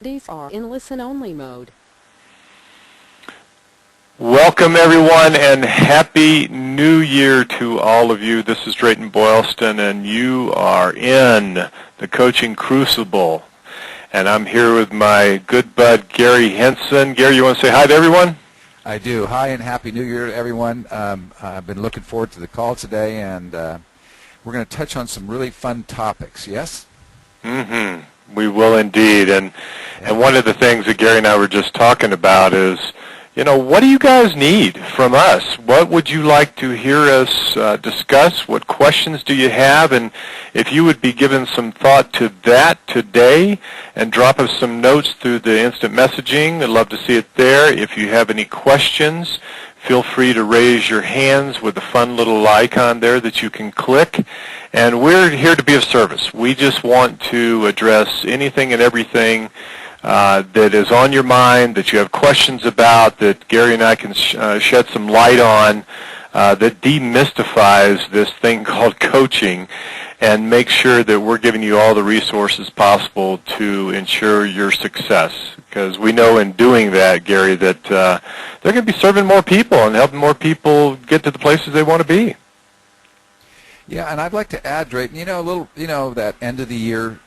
These are in listen-only mode. Welcome, everyone, and Happy New Year to all of you. This is Drayton Boylston, and you are in the Coaching Crucible. And I'm here with my good bud, Gary Henson. Gary, you want to say hi to everyone? I do. Hi, and Happy New Year to everyone. I've been looking forward to the call today, and we're going to touch on some really fun topics, yes? Mm-hmm. We will indeed. And one of the things that Gary and I were just talking about is, you know, what do you guys need from us? What would you like to hear us discuss? What questions do you have? And if you would be giving some thought to that today and drop us some notes through the instant messaging, I'd love to see it there. If you have any questions, feel free to raise your hands with the fun little icon there that you can click. And we're here to be of service. We just want to address anything and everything that is on your mind, that you have questions about, that Gary and I can shed some light on, that demystifies this thing called coaching, and make sure that we're giving you all the resources possible to ensure your success. Because we know in doing that, Gary, that they're going to be serving more people and helping more people get to the places they want to be. Yeah, and I'd like to add, Drayton, that end of the year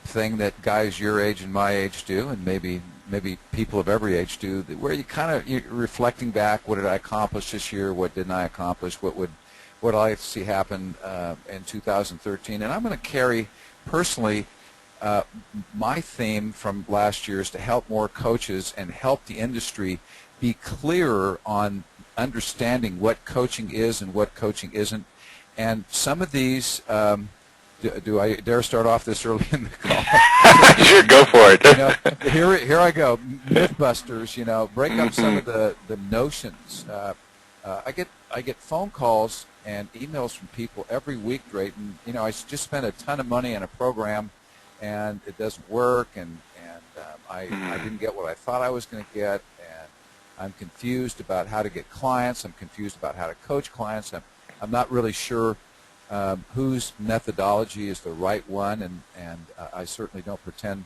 thing that guys your age and my age do, and maybe people of every age do, where you're reflecting back, what did I accomplish this year, what didn't I accomplish, what I'd like to see happen in 2013. And I'm going to carry personally my theme from last year is to help more coaches and help the industry be clearer on understanding what coaching is and what coaching isn't. And some of these, do I dare start off this early in the call? Sure, go for it. Here I go. Mythbusters, break up some of the notions. I get phone calls and emails from people every week, Drayton. I just spent a ton of money on a program, and it doesn't work, and I didn't get what I thought I was going to get, and I'm confused about how to get clients. I'm confused about how to coach clients. I'm not really sure whose methodology is the right one, and I certainly don't pretend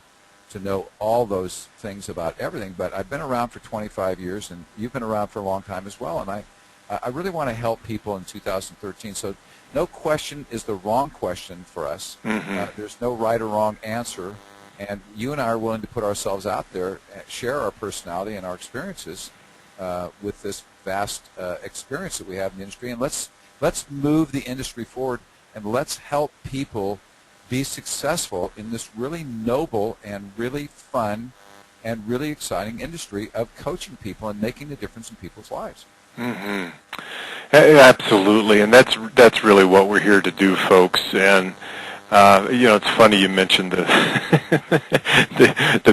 to know all those things about everything, but I've been around for 25 years, and you've been around for a long time as well, and I really want to help people in 2013. So no question is the wrong question for us. Mm-hmm. There's no right or wrong answer, and you and I are willing to put ourselves out there, share our personality and our experiences with this vast experience that we have in the industry, and let's move the industry forward, and let's help people be successful in this really noble and really fun and really exciting industry of coaching people and making a difference in people's lives. Mm-hmm. Absolutely, and that's really what we're here to do, folks. And it's funny you mentioned the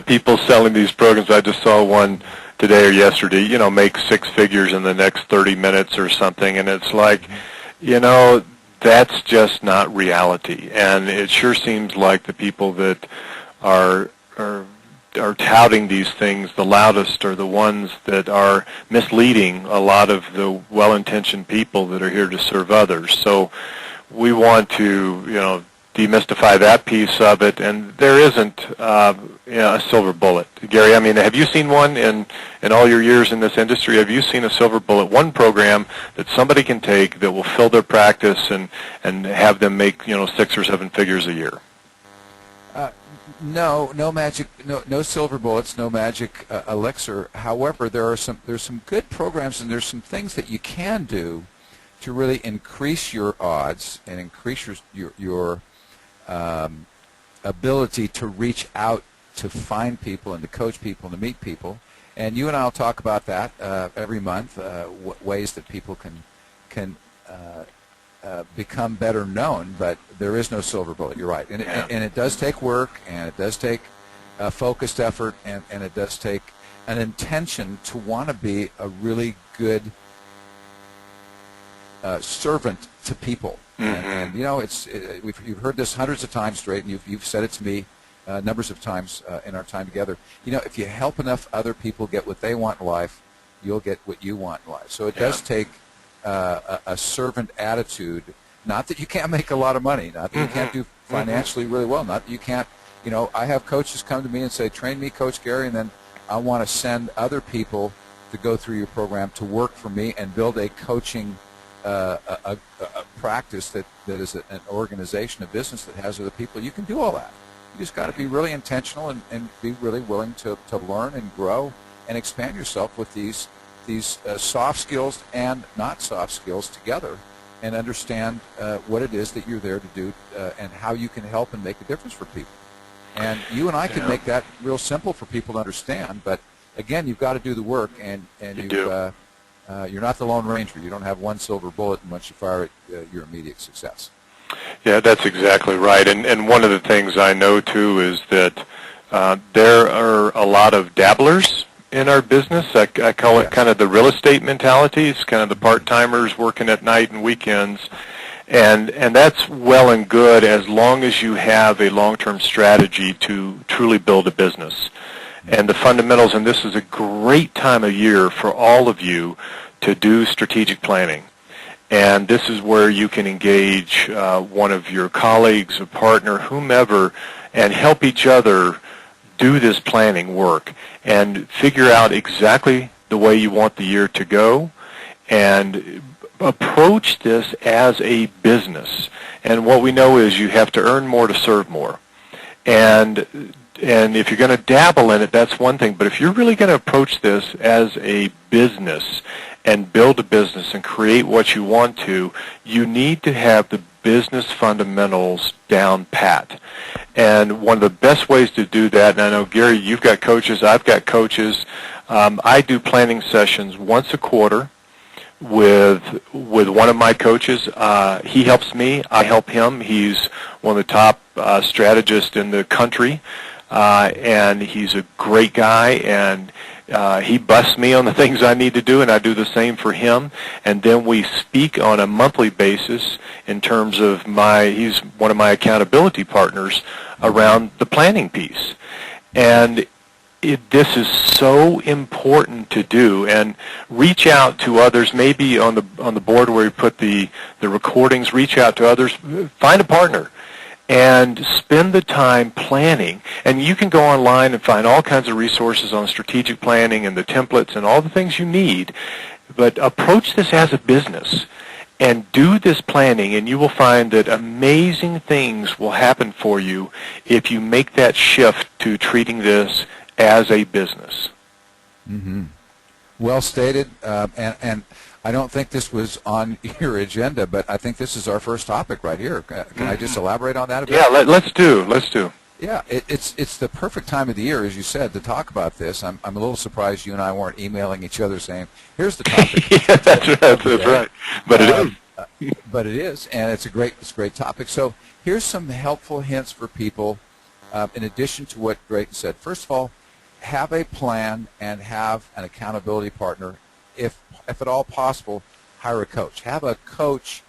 people selling these programs. I just saw one today or yesterday. Make six figures in the next 30 minutes or something, and it's like, that's just not reality. And it sure seems like the people that are touting these things the loudest are the ones that are misleading a lot of the well-intentioned people that are here to serve others. So we want to, demystify that piece of it, and there isn't a silver bullet. Gary, I mean, have you seen one in all your years in this industry? Have you seen a silver bullet, one program that somebody can take that will fill their practice and have them make 6 or 7 figures a year? No magic, no silver bullets, no magic elixir. However, there's some good programs, and there's some things that you can do to really increase your odds and increase your ability to reach out to find people and to coach people and to meet people. And you and I will talk about that every month, ways that people can become better known, but there is no silver bullet. You're right. And it does take work, and it does take focused effort, and it does take an intention to want to be a really good servant to people. And you've heard this hundreds of times, Drayton. You've said it to me numbers of times in our time together. If you help enough other people get what they want in life, you'll get what you want in life. So it does take a servant attitude. Not that you can't make a lot of money, not that you can't do financially really well, not that you can't I have coaches come to me and say, train me, Coach Gary, and then I want to send other people to go through your program to work for me and build a coaching a practice that is an organization, a business that has other people. You can do all that. You just got to be really intentional and be really willing to learn and grow and expand yourself with these soft skills and not soft skills together, and understand what it is that you're there to do and how you can help and make a difference for people. And you and I can make that real simple for people to understand, but again, you've got to do the work, and you're not the Lone Ranger. You don't have one silver bullet, and once you fire it, you're immediate success. Yeah, that's exactly right. And one of the things I know, too, is that there are a lot of dabblers in our business. I call it kind of the real estate mentality. It's kind of the part-timers working at night and weekends. And that's well and good as long as you have a long-term strategy to truly build a business. And the fundamentals, and this is a great time of year for all of you to do strategic planning. And this is where you can engage one of your colleagues, a partner, whomever, and help each other do this planning work and figure out exactly the way you want the year to go and approach this as a business. And what we know is you have to earn more to serve more. And if you're going to dabble in it, that's one thing. But if you're really going to approach this as a business and build a business and create what you want to, you need to have the business fundamentals down pat. And one of the best ways to do that, and I know, Gary, you've got coaches, I've got coaches, I do planning sessions once a quarter with one of my coaches. He helps me. I help him. He's one of the top strategists in the country, and he's a great guy, and he busts me on the things I need to do, and I do the same for him. And then we speak on a monthly basis in terms of he's one of my accountability partners around the planning piece. And this is so important to do, and reach out to others. Maybe on the board where you put the recordings, reach out to others. Find a partner and spend the time planning. And you can go online and find all kinds of resources on strategic planning and the templates and all the things you need. But approach this as a business and do this planning, and you will find that amazing things will happen for you if you make that shift to treating this as a business. Mm-hmm. Well stated, and I don't think this was on your agenda, but I think this is our first topic right here. Can I just elaborate on that a bit? Yeah, let's do. Yeah, it's the perfect time of the year, as you said, to talk about this. I'm a little surprised you and I weren't emailing each other saying, "Here's the topic." Yeah, that's right. But it is. But it is, and it's a great topic. So here's some helpful hints for people. In addition to what Drayton said, first of all, have a plan and have an accountability partner. If at all possible, hire a coach. Have a coach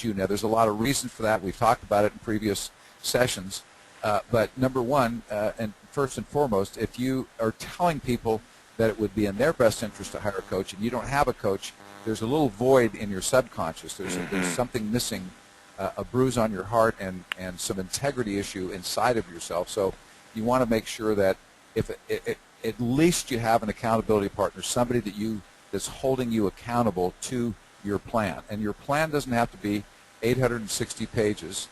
you. Now, there's a lot of reasons for that. We've talked about it in previous sessions. But number one, and first and foremost, if you are telling people that it would be in their best interest to hire a coach and you don't have a coach, there's a little void in your subconscious. There's something missing, a bruise on your heart and some integrity issue inside of yourself. So you want to make sure that if at least you have an accountability partner, somebody that's holding you accountable to your plan. And your plan doesn't have to be 860 pages.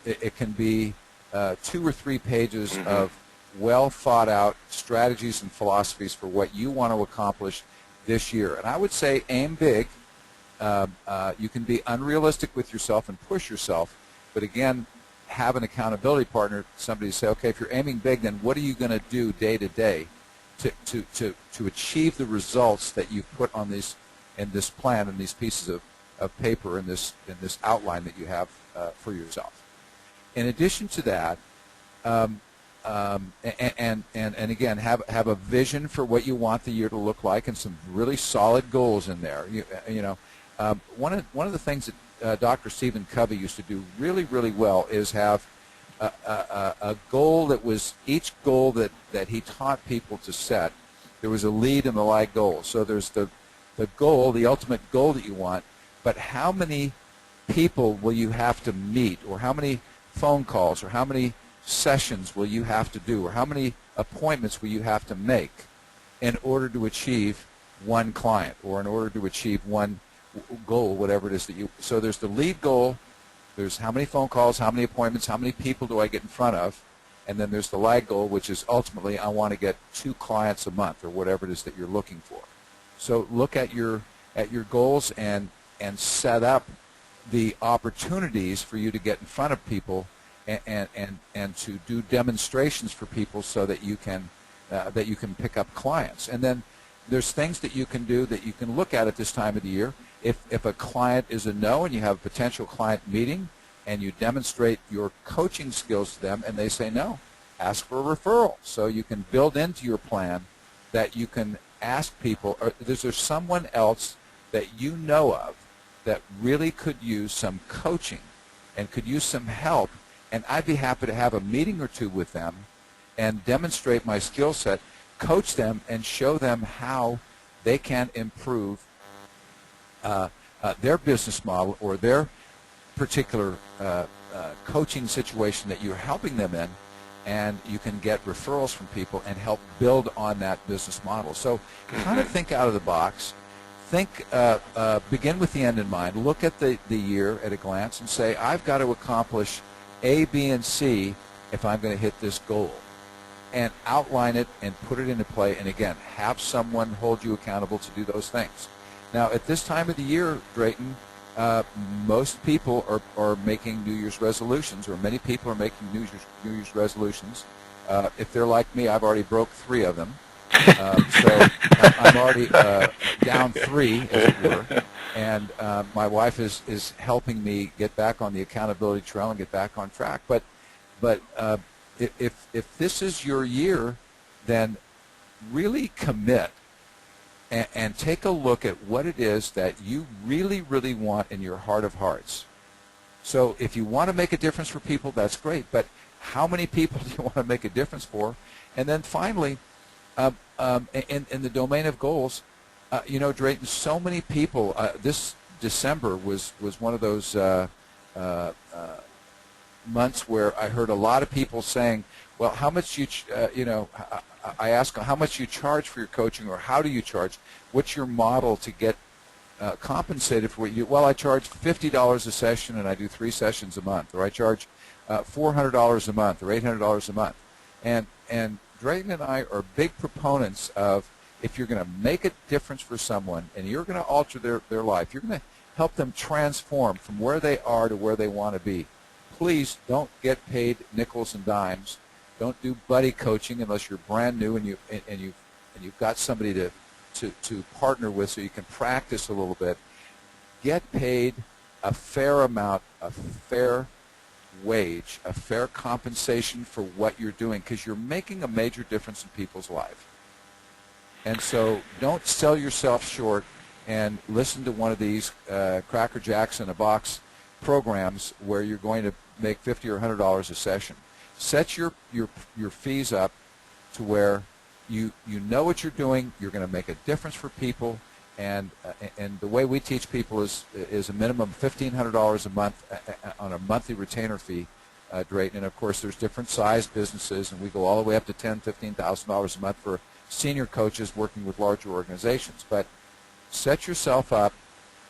It can be 2 or 3 pages of well thought out strategies and philosophies for what you want to accomplish this year. And I would say aim big. You can be unrealistic with yourself and push yourself, but again, have an accountability partner, somebody to say, okay, if you're aiming big, then what are you going to do day to day to achieve the results that you've put on this plan and these pieces of paper in this outline that you have for yourself. In addition to that, and again, have a vision for what you want the year to look like and some really solid goals in there. One of the things that Dr. Stephen Covey used to do really, really well is have a goal that was each goal that he taught people to set. There was a lead and the lag goal. So there's the goal, the ultimate goal that you want, but how many people will you have to meet, or how many phone calls, or how many sessions will you have to do, or how many appointments will you have to make in order to achieve one client, or in order to achieve one goal, whatever it is that you. So there's the lead goal, there's how many phone calls, how many appointments, how many people do I get in front of, and then there's the lag goal, which is ultimately I want to get 2 clients a month, or whatever it is that you're looking for. So look at your goals and set up the opportunities for you to get in front of people and to do demonstrations for people so that you can pick up clients. And then there's things that you can do that you can look at this time of the year. If a client is a no and you have a potential client meeting and you demonstrate your coaching skills to them and they say no, ask for a referral. So you can build into your plan that you can ask people, or is there someone else that you know of that really could use some coaching and could use some help, and I'd be happy to have a meeting or two with them and demonstrate my skill set, coach them, and show them how they can improve their business model or their particular coaching situation that you're helping them in, and you can get referrals from people and help build on that business model. So kind of think out of the box. Think, begin with the end in mind. Look at the year at a glance and say, I've got to accomplish A, B, and C if I'm going to hit this goal. And outline it and put it into play. And again, have someone hold you accountable to do those things. Now, at this time of the year, Drayton, most people are making New Year's resolutions, or many people are making New Year's resolutions. If they're like me, I've already broke 3 of them. So I'm already down 3, as it were, and my wife is helping me get back on the accountability trail and get back on track. But if this is your year, then really commit and take a look at what it is that you really, really want in your heart of hearts. So if you want to make a difference for people, that's great, but how many people do you want to make a difference for? And then finally, in the domain of goals, Drayton, so many people, this December was one of those months where I heard a lot of people saying, well, how much I ask how much you charge for your coaching, or how do you charge? What's your model to get compensated for what you? Well, I charge $50 a session, and I do 3 sessions a month, or I charge $400 a month, or $800 a month. And Drayton and I are big proponents of, if you're going to make a difference for someone and you're going to alter their life, you're going to help them transform from where they are to where they want to be, please don't get paid nickels and dimes. Don't do buddy coaching unless you're brand new and you've got somebody to partner with so you can practice a little bit. Get paid a fair amount, a fair wage, a fair compensation for what you're doing, because you're making a major difference in people's life. And so don't sell yourself short and listen to one of these Cracker Jacks in a box programs where you're going to make $50 or $100 a session. Set your fees up to where you know what you're doing, you're going to make a difference for people, and the way we teach people is a minimum of $1,500 a month on a monthly retainer fee, Drayton. And of course, there's different size businesses, and we go all the way up to $10,000, $15,000 a month for senior coaches working with larger organizations. But set yourself up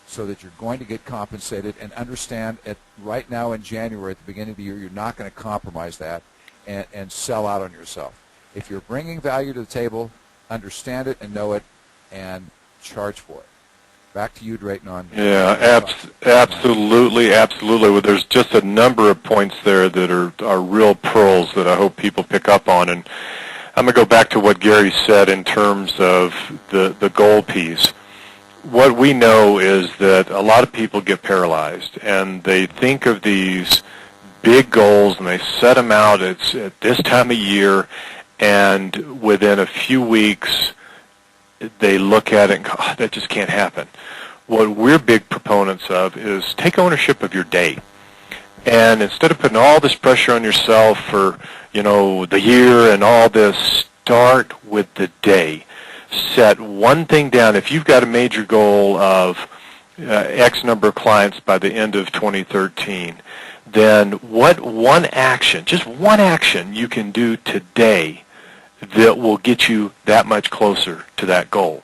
so that you're going to get compensated, and understand right now in January, at the beginning of the year, you're not going to compromise that and sell out on yourself. If you're bringing value to the table, understand it and know it, and charge for it. Back to you, Drayton. Absolutely. Well, there's just a number of points there that are real pearls that I hope people pick up on. And I'm going to go back to what Gary said in terms of the goal piece. What we know is that a lot of people get paralyzed, and they think of these big goals, and they set them out at this time of year, and within a few weeks, they look at it and go, oh, that just can't happen. What we're big proponents of is take ownership of your day. And instead of putting all this pressure on yourself for, the year and all this, start with the day. Set one thing down. If you've got a major goal of X number of clients by the end of 2013, then what one action, just one action you can do today that will get you that much closer to that goal.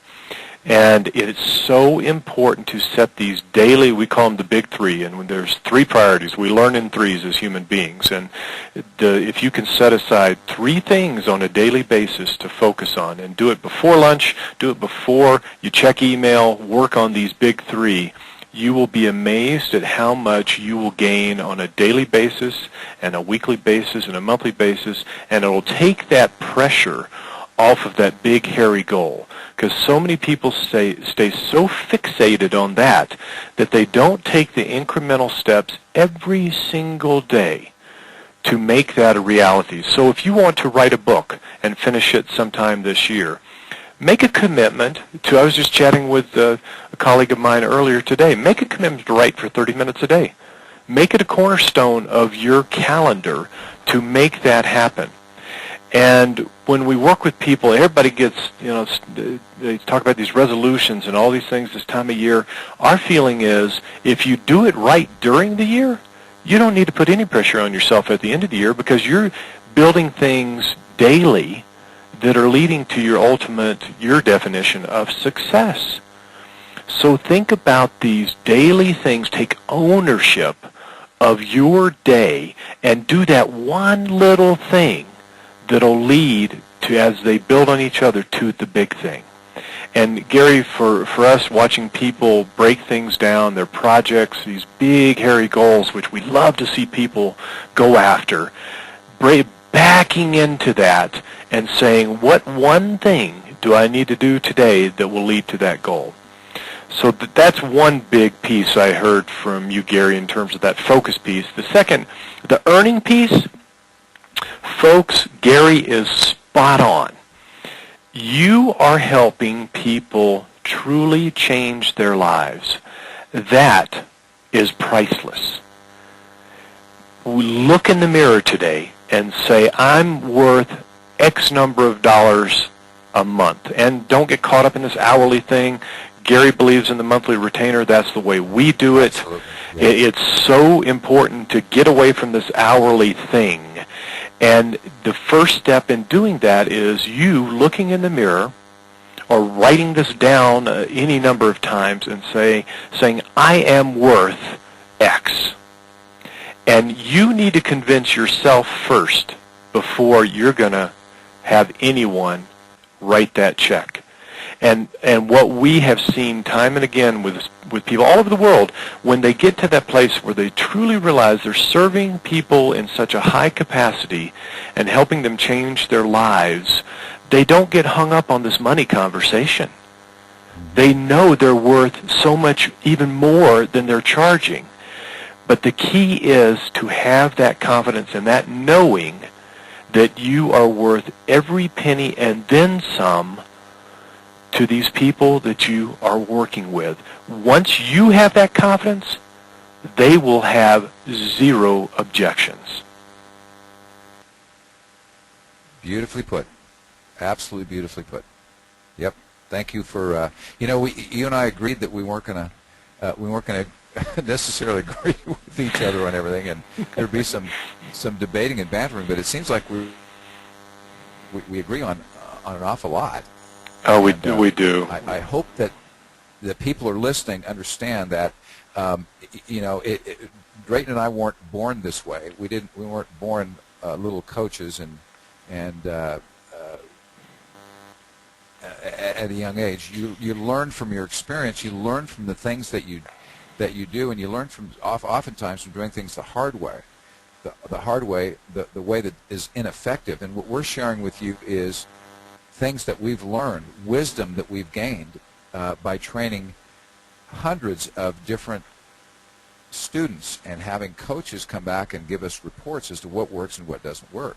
And it's so important to set these daily, we call them the big three, and when there's three priorities, we learn in threes as human beings. And if you can set aside three things on a daily basis to focus on, and do it before lunch, do it before you check email, work on these big three, you will be amazed at how much you will gain on a daily basis and a weekly basis and a monthly basis, and it will take that pressure off of that big, hairy goal. Because so many people stay so fixated on that they don't take the incremental steps every single day to make that a reality. So if you want to write a book and finish it sometime this year, make a commitment to, I was just chatting with a colleague of mine earlier today, make a commitment to write for 30 minutes a day. Make it a cornerstone of your calendar to make that happen. And when we work with people, everybody gets, they talk about these resolutions and all these things this time of year. Our feeling is if you do it right during the year, you don't need to put any pressure on yourself at the end of the year because you're building things daily that are leading to your definition of success. So think about these daily things. Take ownership of your day and do that one little thing that'll lead to, as they build on each other, to the big thing. And Gary, for us watching people break things down, their projects, these big, hairy goals, which we love to see people go after, backing into that and saying, what one thing do I need to do today that will lead to that goal? So that's one big piece I heard from you, Gary, in terms of that focus piece. The second, the earning piece, folks, Gary is spot on. You are helping people truly change their lives. That is priceless. We look in the mirror today and say, I'm worth X number of dollars a month. And don't get caught up in this hourly thing. Gary believes in the monthly retainer. That's the way we do it. Yeah. It's so important to get away from this hourly thing. And the first step in doing that is you looking in the mirror or writing this down any number of times and saying, I am worth X. And you need to convince yourself first before you're going to have anyone write that check. And what we have seen time and again with people all over the world, when they get to that place where they truly realize they're serving people in such a high capacity and helping them change their lives, they don't get hung up on this money conversation. They know they're worth so much even more than they're charging. But the key is to have that confidence and that knowing that you are worth every penny and then some to these people that you are working with. Once you have that confidence, they will have zero objections. Beautifully put. Absolutely beautifully put. Yep. Thank you for, you and I agreed that we weren't going to necessarily agree with each other on everything, and there'd be some debating and bantering, but it seems like we agree on an awful lot. Oh, we do. I hope that the people are listening understand that, Drayton and I weren't born this way. We weren't born little coaches and at a young age. You learn from your experience. You learn from the things that you do, and you learn from oftentimes from doing things the hard way. The hard way, the way that is ineffective. And what we're sharing with you is things that we've learned, wisdom that we've gained by training hundreds of different students and having coaches come back and give us reports as to what works and what doesn't work.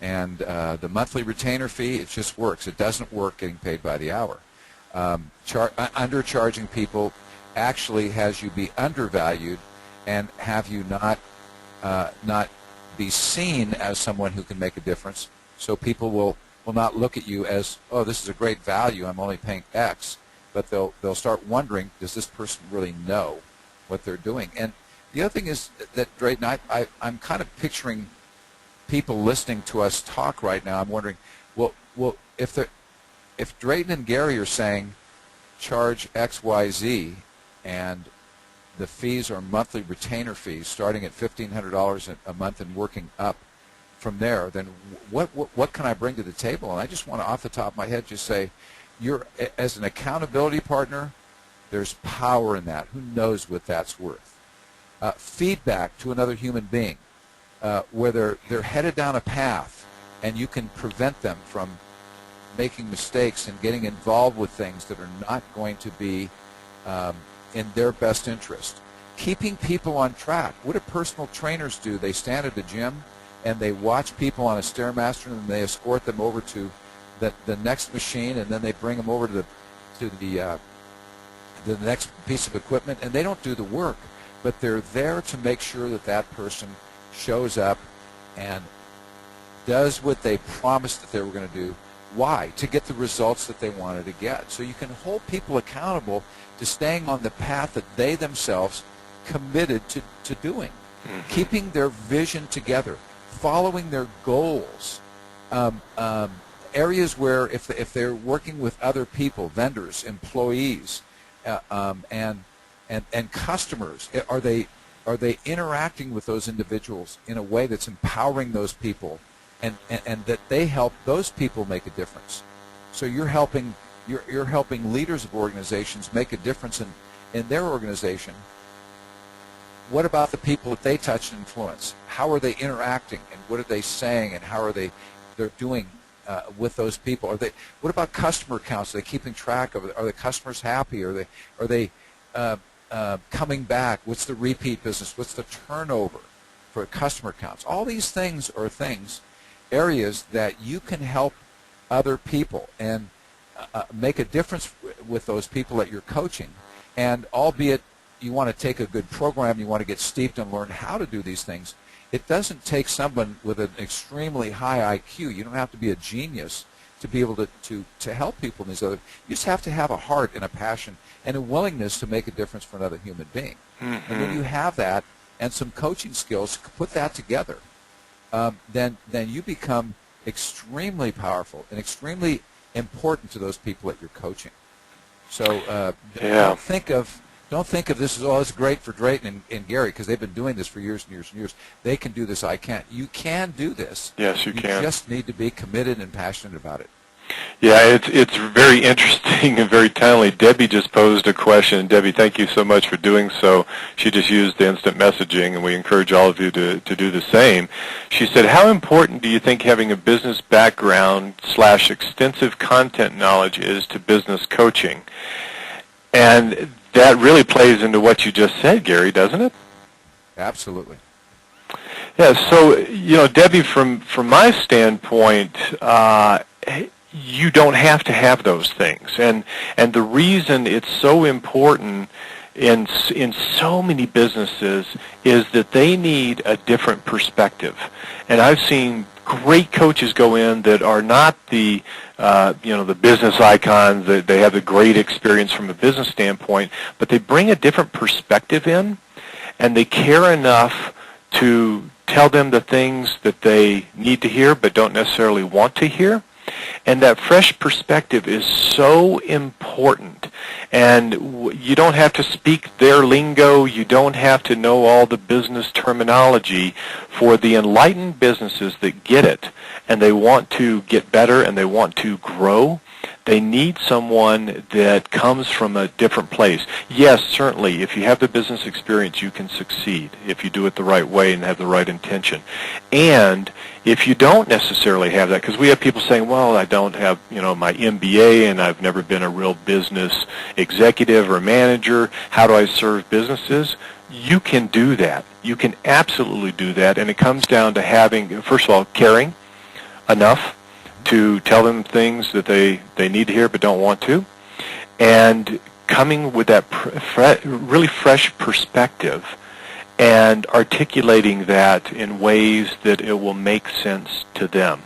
And the monthly retainer fee, it just works. It doesn't work getting paid by the hour. Undercharging people actually has you be undervalued and have you not be seen as someone who can make a difference. So people will not look at you as, oh, this is a great value, I'm only paying X, but they'll start wondering, does this person really know what they're doing? And The other thing is that, Drayton, I'm kind of picturing people listening to us talk right now. I'm wondering, well, if Drayton and Gary are saying charge X, Y, Z, and the fees are monthly retainer fees starting at $1,500 a month and working up from there, then what can I bring to the table? And I just want to, off the top of my head, just say, as an accountability partner, there's power in that. Who knows what that's worth? Feedback to another human being, where they're headed down a path, and you can prevent them from making mistakes and getting involved with things that are not going to be in their best interest. Keeping people on track. What do personal trainers do? They stand at the gym and they watch people on a Stairmaster, and they escort them over to the next machine, and then they bring them over to the next piece of equipment, and they don't do the work, but they're there to make sure that that person shows up and does what they promised that they were going to do. Why? To get the results that they wanted to get. So you can hold people accountable to staying on the path that they themselves committed to doing, keeping their vision together, following their goals. Areas where if they're working with other people, vendors, employees, and customers, are they interacting with those individuals in a way that's empowering those people, and that they help those people make a difference? So you're helping leaders of organizations make a difference in their organization. What about the people that they touch and influence? How are they interacting, and what are they saying, and how are they're doing with those people? What about customer accounts? Are they keeping track of it? Are the customers happy? Are they coming back? What's the repeat business? What's the turnover for customer accounts? All these things are areas that you can help other people and make a difference with those people that you're coaching. And albeit you want to take a good program, you want to get steeped and learn how to do these things, it doesn't take someone with an extremely high IQ. You don't have to be a genius to be able to help people in these other. You just have to have a heart and a passion and a willingness to make a difference for another human being. Mm-hmm. And when you have that and some coaching skills, put that together, then you become extremely powerful and extremely important to those people that you're coaching. So don't think of this as, oh, it's great for Drayton and Gary, because they've been doing this for years and years and years. They can do this. I can't. You can do this. Yes, you can. You just need to be committed and passionate about it. Yeah, it's very interesting and very timely. Debbie just posed a question. Debbie, thank you so much for doing so. She just used the instant messaging, and we encourage all of you to do the same. She said, how important do you think having a business background / extensive content knowledge is to business coaching? And that really plays into what you just said, Gary, doesn't it? Absolutely. Yeah, so, Debbie, from my standpoint, you don't have to have those things. And the reason it's so important in so many businesses is that they need a different perspective. And I've seen great coaches go in that are not the business icons, that they have a great experience from a business standpoint, but they bring a different perspective in, and they care enough to tell them the things that they need to hear but don't necessarily want to hear. And that fresh perspective is so important. And you don't have to speak their lingo. You don't have to know all the business terminology. For the enlightened businesses that get it, and they want to get better and they want to grow, they need someone that comes from a different place. Yes, certainly, if you have the business experience, you can succeed if you do it the right way and have the right intention. And if you don't necessarily have that, because we have people saying, well, I don't have, my MBA, and I've never been a real business executive or manager. How do I serve businesses? You can do that. You can absolutely do that. And it comes down to having, first of all, caring enough to tell them things that they need to hear but don't want to, and coming with that really fresh perspective, and articulating that in ways that it will make sense to them.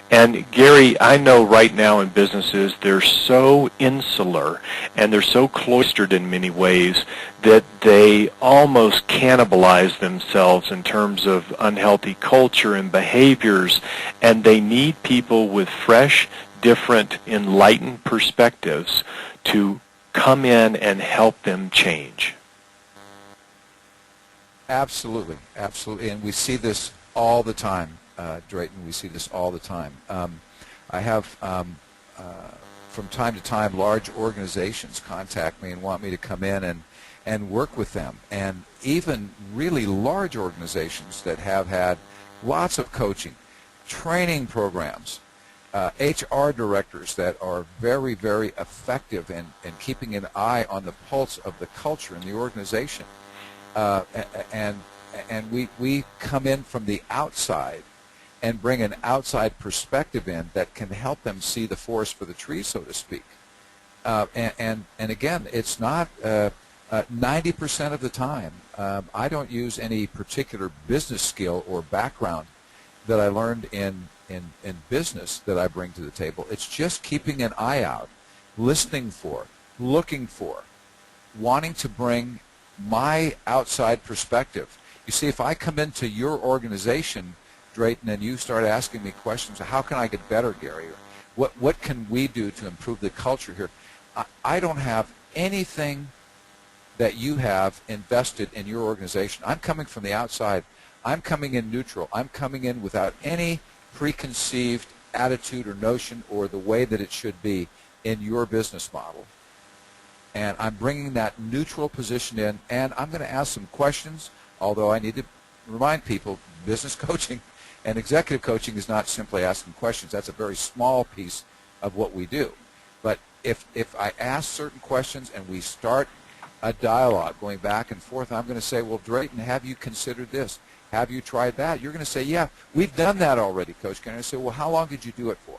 And Gary, I know right now in businesses they're so insular and they're so cloistered in many ways that they almost cannibalize themselves in terms of unhealthy culture and behaviors, and they need people with fresh, different, enlightened perspectives to come in and help them change. Absolutely, absolutely, and we see this all the time, Drayton. We see this all the time. I have, from time to time, large organizations contact me and want me to come in and work with them, and even really large organizations that have had lots of coaching, training programs, HR directors that are very, very effective in keeping an eye on the pulse of the culture in the organization. And we come in from the outside and bring an outside perspective in that can help them see the forest for the trees, so to speak. And again, it's not 90% of the time. I don't use any particular business skill or background that I learned in business that I bring to the table. It's just keeping an eye out, listening for, looking for, wanting to bring my outside perspective. You see, if I come into your organization, Drayton, and you start asking me questions, how can I get better, Gary? Or what can we do to improve the culture here? I don't have anything that you have invested in your organization. I'm coming from the outside. I'm coming in neutral. I'm coming in without any preconceived attitude or notion or the way that it should be in your business model. And I'm bringing that neutral position in, and I'm going to ask some questions, although I need to remind people business coaching and executive coaching is not simply asking questions. That's a very small piece of what we do. But if I ask certain questions and we start a dialogue going back and forth, I'm going to say, well, Drayton, have you considered this? Have you tried that? You're going to say, yeah, we've done that already, Coach. And I say, well, how long did you do it for?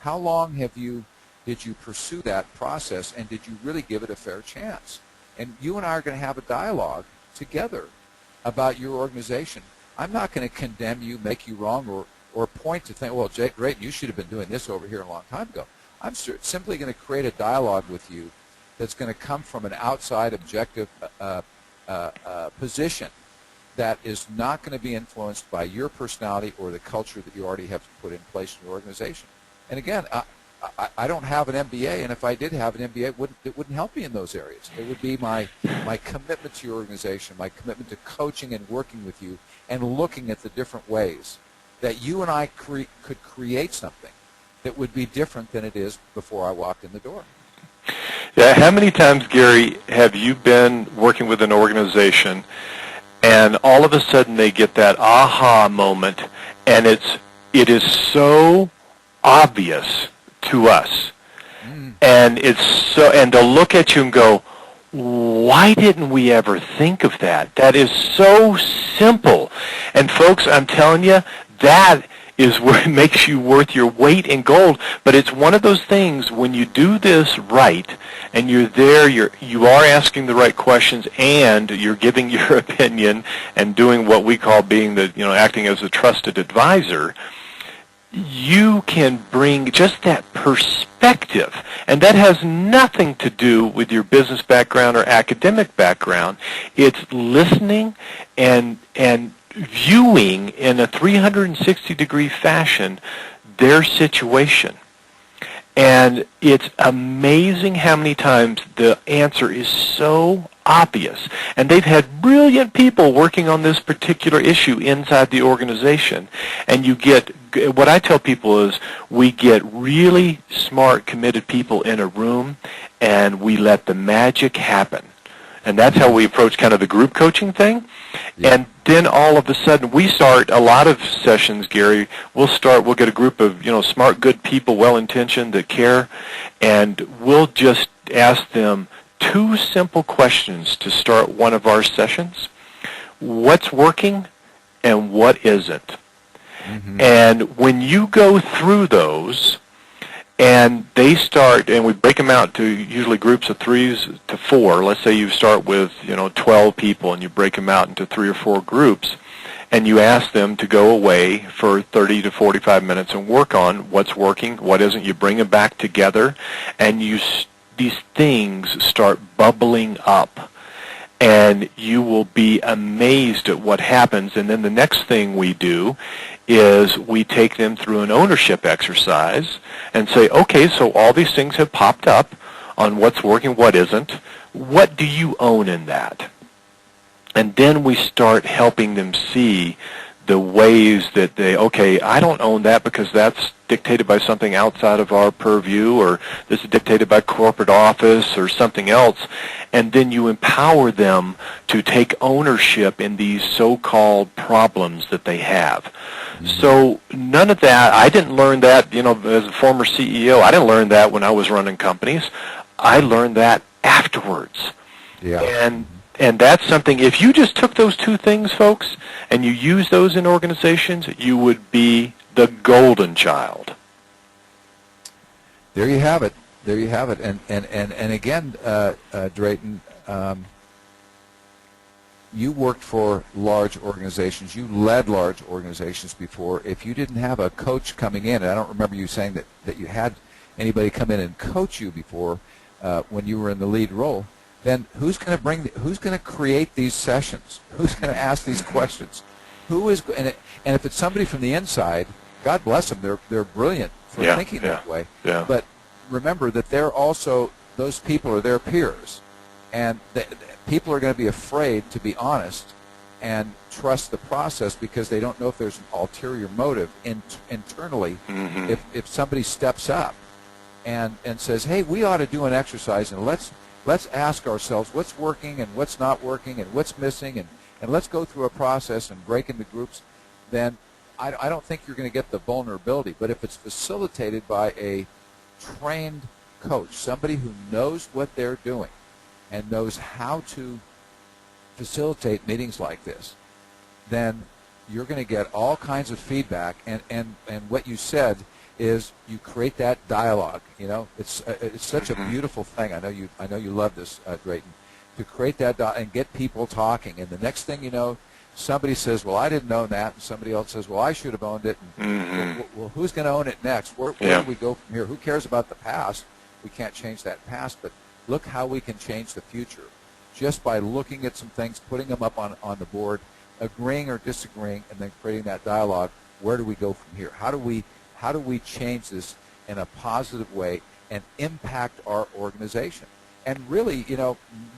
How long did you pursue that process, and did you really give it a fair chance? And you and I are going to have a dialogue together about your organization. I'm not going to condemn you, make you wrong, or point to think, well, Jake, great, you should have been doing this over here a long time ago. I'm simply going to create a dialogue with you that's going to come from an outside objective position that is not going to be influenced by your personality or the culture that you already have put in place in your organization. And again, I don't have an MBA, and if I did have an MBA, it wouldn't help me in those areas. It would be my commitment to your organization, my commitment to coaching and working with you and looking at the different ways that you and I could create something that would be different than it is before I walked in the door. Yeah, how many times, Gary, have you been working with an organization and all of a sudden they get that aha moment, and it is so obvious to us, and and they'll look at you and go, why didn't we ever think of that? That is so simple. And folks, I'm telling you, that is where it makes you worth your weight in gold. But it's one of those things, when you do this right and you're there, you are asking the right questions, and you're giving your opinion and doing what we call being acting as a trusted advisor, you can bring just that perspective. And that has nothing to do with your business background or academic background. It's listening and viewing in a 360-degree fashion their situation. And it's amazing how many times the answer is so obvious. And they've had brilliant people working on this particular issue inside the organization. And you get, what I tell people is, we get really smart, committed people in a room, and we let the magic happen. And that's how we approach kind of the group coaching thing. Yeah. And then all of a sudden, we start a lot of sessions, Gary. We'll get a group of, smart, good people, well-intentioned, that care, and we'll just ask them two simple questions to start one of our sessions. What's working and what isn't? Mm-hmm. And when you go through those, And they start, and we break them out to usually groups of 3s to 4. Let's say you start with 12 people, and you break them out into 3 or 4 groups, and you ask them to go away for 30 to 45 minutes and work on what's working, what isn't. You bring them back together, and these things start bubbling up. And you will be amazed at what happens. And then the next thing we do is we take them through an ownership exercise and say, okay, so all these things have popped up on what's working, what isn't. What do you own in that? And then we start helping them see the ways that okay, I don't own that because that's dictated by something outside of our purview, or this is dictated by corporate office or something else. And then you empower them to take ownership in these so-called problems that they have. Mm-hmm. So none of that, I didn't learn that, as a former CEO, I didn't learn that when I was running companies. I learned that afterwards. Yeah. And that's something, if you just took those 2 things, folks, and you use those in organizations, you would be the golden child. There you have it. There you have it. And again, Drayton, you worked for large organizations. You led large organizations before. If you didn't have a coach coming in, and I don't remember you saying that you had anybody come in and coach you before when you were in the lead role, then who's going to create these sessions? Who's going to ask these questions? And if it's somebody from the inside, God bless them. They're brilliant for thinking that way. Yeah. But remember that those people are their peers, and people are going to be afraid to be honest and trust the process because they don't know if there's an ulterior motive internally. Mm-hmm. If somebody steps up and says, hey, we ought to do an exercise, and let's ask ourselves what's working and what's not working and what's missing, and let's go through a process and break into groups, then I don't think you're going to get the vulnerability. But if it's facilitated by a trained coach, somebody who knows what they're doing and knows how to facilitate meetings like this, then you're going to get all kinds of feedback. And what you said is you create that dialogue. It's such a beautiful thing. I know you love this, Drayton, to create that and get people talking. And the next thing you know, somebody says, well, I didn't own that, and somebody else says, well, I should have owned it. And well, who's going to own it next? Where do we go from here? Who cares about the past? We can't change that past, but look how we can change the future just by looking at some things, putting them up on the board, agreeing or disagreeing, and then creating that dialogue. Where do we go from here? How do we change this in a positive way and impact our organization? And really,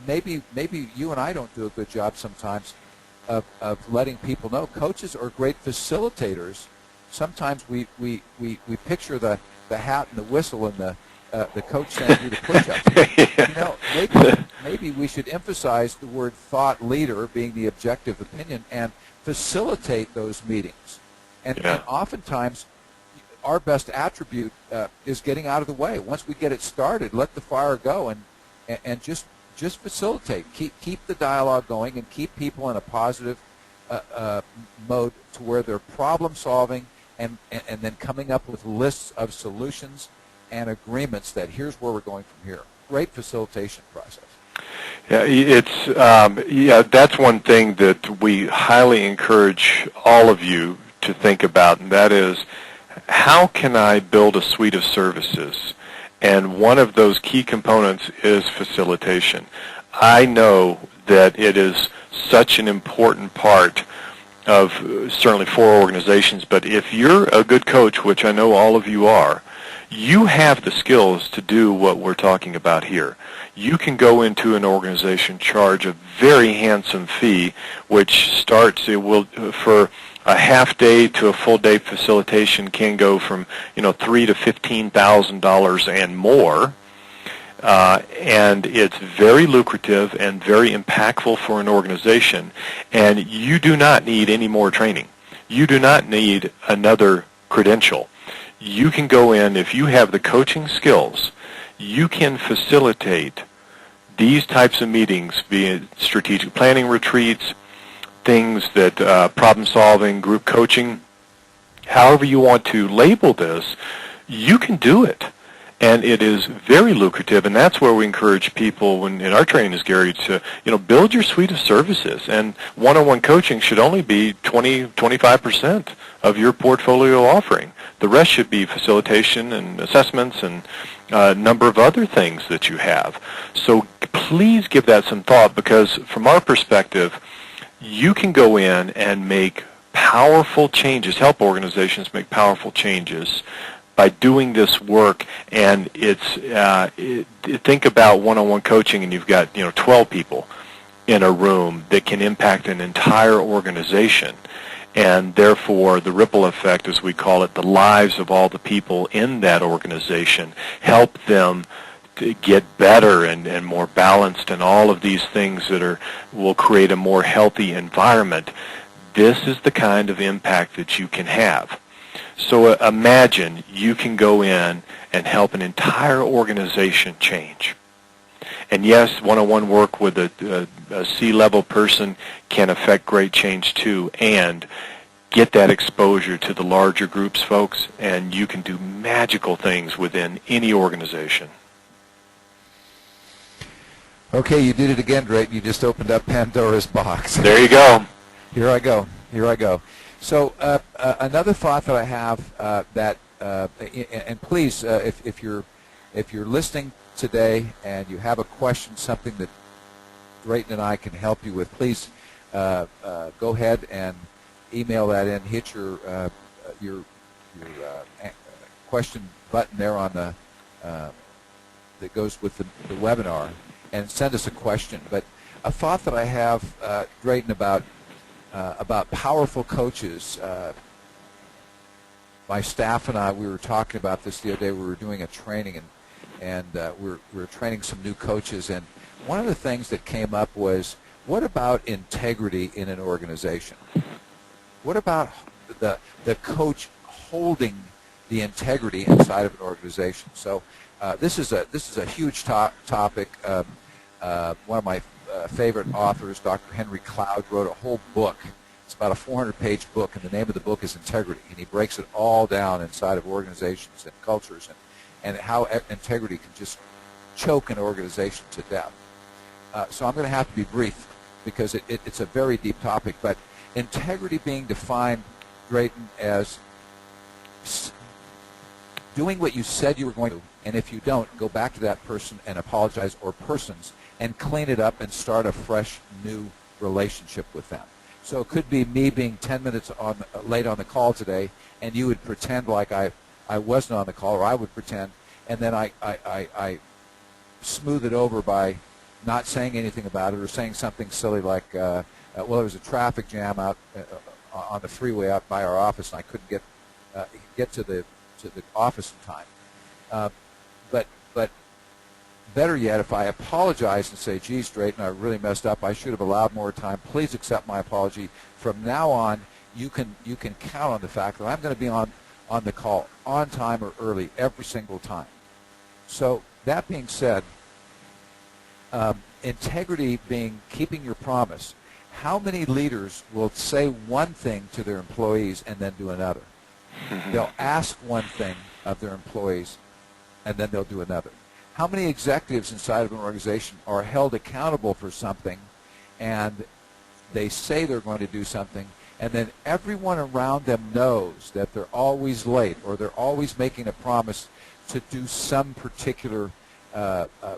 maybe you and I don't do a good job sometimes of letting people know. Coaches are great facilitators. Sometimes we picture the hat and the whistle and the coach saying do the push-ups. Maybe we should emphasize the word thought leader being the objective opinion and facilitate those meetings. And oftentimes our best attribute is getting out of the way. Once we get it started, let the fire go and just facilitate. Keep the dialogue going and keep people in a positive mode to where they're problem solving and then coming up with lists of solutions and agreements that here's where we're going from here. Great facilitation process. Yeah, that's one thing that we highly encourage all of you to think about, and that is, how can I build a suite of services? And one of those key components is facilitation. I know that it is such an important part of certainly for organizations, but if you're a good coach, which I know all of you are, you have the skills to do what we're talking about here. You can go into an organization, charge a very handsome fee, which starts, for a half day to a full day facilitation can go from $3,000 to $15,000 and more, and it's very lucrative and very impactful for an organization. And you do not need any more training. You do not need another credential. You can go in, if you have the coaching skills, you can facilitate these types of meetings, be it strategic planning retreats, things that problem solving, group coaching, however you want to label this, you can do it. And it is very lucrative, and that's where we encourage people when in our training is, Gary, to build your suite of services. And one-on-one coaching should only be 20-25% of your portfolio offering. The rest should be facilitation and assessments and a number of other things that you have. So please give that some thought, because from our perspective, you can go in and make powerful changes, help organizations make powerful changes by doing this work. And think about one-on-one coaching, and you've got 12 people in a room that can impact an entire organization, and therefore the ripple effect, as we call it, the lives of all the people in that organization, help them to get better and more balanced, and all of these things that will create a more healthy environment. This is the kind of impact that you can have. So imagine you can go in and help an entire organization change. And yes, one-on-one work with a C-level person can affect great change too, and get that exposure to the larger groups, folks, and you can do magical things within any organization. Okay, you did it again, Drayton. You just opened up Pandora's box. There you go. Here I go. So another thought that I have and please, if you're listening today and you have a question, something that Drayton and I can help you with, please go ahead and email that in. Hit your question button there on the that goes with the webinar, and send us a question. But a thought that I have, Drayton, about powerful coaches. My staff and I, we were talking about this the other day. We were doing a training, and we were training some new coaches. And one of the things that came up was, what about integrity in an organization? What about the coach holding the integrity inside of an organization? So this is a huge topic. One of my favorite authors, Dr. Henry Cloud, wrote a whole book. It's about a 400-page book, and the name of the book is Integrity. And he breaks it all down inside of organizations and cultures, and how integrity can just choke an organization to death. So I'm going to have to be brief, because it's a very deep topic. But integrity being defined, Drayton, as doing what you said you were going to, and if you don't, go back to that person and apologize, or persons, and clean it up and start a fresh, new relationship with them. So it could be me being 10 minutes late on the call today, and you would pretend like I wasn't on the call, or I would pretend, and then I smooth it over by not saying anything about it, or saying something silly like, well, there was a traffic jam out on the freeway out by our office, and I couldn't get to the office in time. But better yet, if I apologize and say, geez, Drayton, I really messed up, I should have allowed more time, please accept my apology. From now on, you can count on the fact that I'm going to be on the call on time or early every single time. So that being said, integrity being keeping your promise. How many leaders will say one thing to their employees and then do another? They'll ask one thing of their employees, and then they'll do another. How many executives inside of an organization are held accountable for something, and they say they're going to do something, and then everyone around them knows that they're always late, or they're always making a promise to do some particular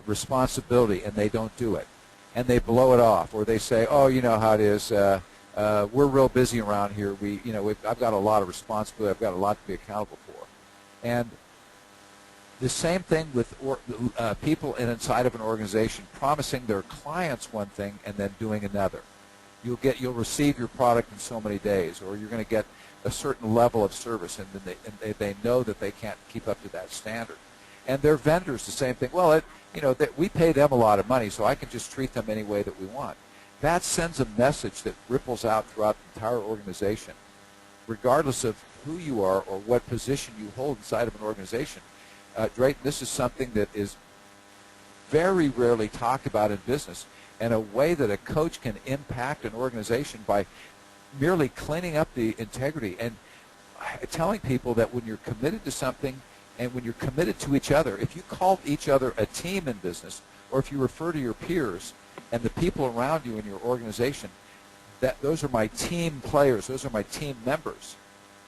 responsibility, and they don't do it, and they blow it off, or they say, oh, you know how it is, we're real busy around here, I've got a lot of responsibility, I've got a lot to be accountable for. And the same thing with people inside of an organization promising their clients one thing and then doing another. You'll receive your product in so many days, or you're going to get a certain level of service, and then they know that they can't keep up to that standard. And their vendors, the same thing. Well, we pay them a lot of money, so I can just treat them any way that we want. That sends a message that ripples out throughout the entire organization, regardless of who you are or what position you hold inside of an organization. Drayton, this is something that is very rarely talked about in business, and a way that a coach can impact an organization by merely cleaning up the integrity and telling people that when you're committed to something And when you're committed to each other, if you call each other a team in business, or if you refer to your peers and the people around you in your organization, that those are my team players, those are my team members,